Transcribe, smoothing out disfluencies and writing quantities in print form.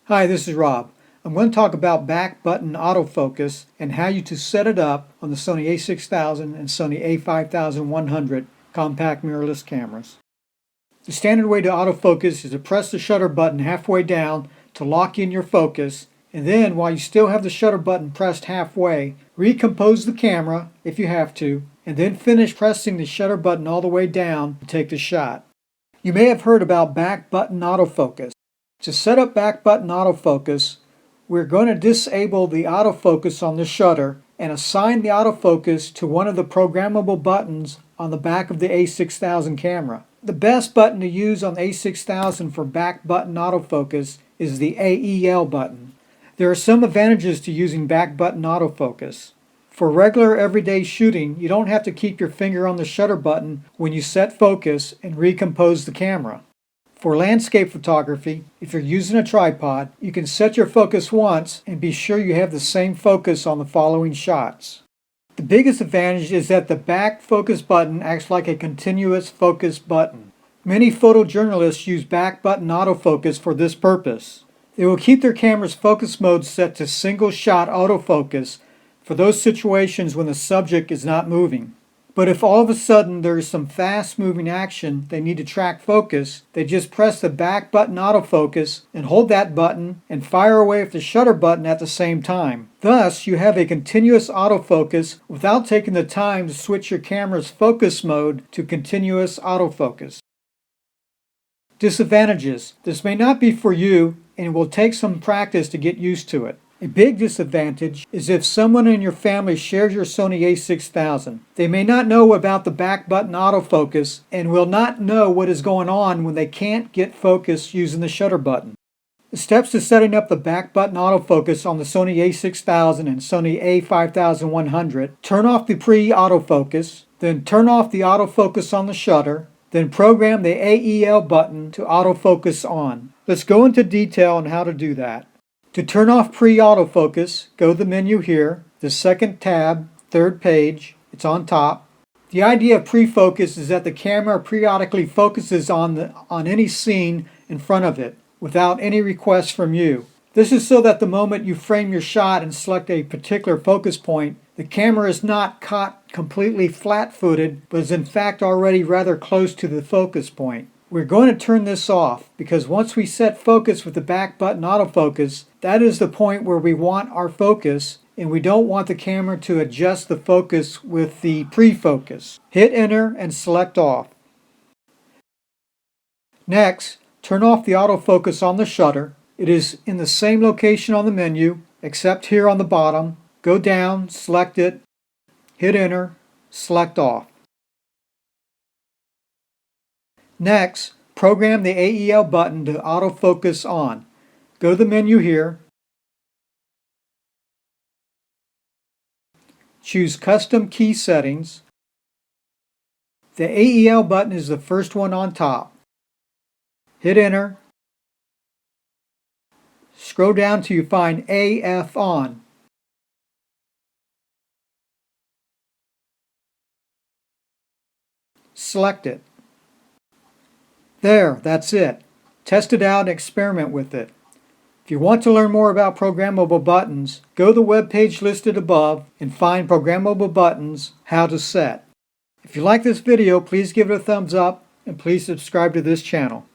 Hi, this is Rob. I'm going to talk about back button autofocus and how to set it up on the Sony A6000 and Sony A5100 compact mirrorless cameras. The standard way to autofocus is to press the shutter button halfway down to lock in your focus, and then while you still have the shutter button pressed halfway, recompose the camera if you have to, and then finish pressing the shutter button all the way down to take the shot. You may have heard about back button autofocus. To set up back button autofocus, we're going to disable the autofocus on the shutter and assign the autofocus to one of the programmable buttons on the back of the A6000 camera. The best button to use on the A6000 for back button autofocus is the AEL button. There are some advantages to using back button autofocus. For regular everyday shooting, you don't have to keep your finger on the shutter button when you set focus and recompose the camera. For landscape photography, if you're using a tripod, you can set your focus once and be sure you have the same focus on the following shots. The biggest advantage is that the back focus button acts like a continuous focus button. Many photojournalists use back button autofocus for this purpose. They will keep their camera's focus mode set to single shot autofocus for those situations when the subject is not moving. But if all of a sudden there is some fast-moving action they need to track focus, they just press the back button autofocus and hold that button and fire away with the shutter button at the same time. Thus, you have a continuous autofocus without taking the time to switch your camera's focus mode to continuous autofocus. Disadvantages. This may not be for you and will take some practice to get used to it. A big disadvantage is if someone in your family shares your Sony A6000. They may not know about the back button autofocus and will not know what is going on when they can't get focus using the shutter button. The steps to setting up the back button autofocus on the Sony A6000 and Sony A5100: turn off the pre-autofocus, then turn off the autofocus on the shutter, then program the AEL button to autofocus on. Let's go into detail on how to do that. To turn off pre-autofocus, go to the menu here, the second tab, third page, it's on top. The idea of pre-focus is that the camera periodically focuses on any scene in front of it, without any request from you. This is so that the moment you frame your shot and select a particular focus point, the camera is not caught completely flat-footed, but is in fact already rather close to the focus point. We're going to turn this off because once we set focus with the back button autofocus, that is the point where we want our focus, and we don't want the camera to adjust the focus with the pre-focus. Hit enter and select off. Next, turn off the autofocus on the shutter. It is in the same location on the menu, except here on the bottom. Go down, select it, hit enter, select off. Next, program the AEL button to autofocus on. Go to the menu here. Choose Custom Key Settings. The AEL button is the first one on top. Hit enter. Scroll down till you find AF on. Select it. There, that's it. Test it out and experiment with it. If you want to learn more about programmable buttons, go to the web page listed above and find Programmable Buttons, How to Set. If you like this video, please give it a thumbs up and please subscribe to this channel.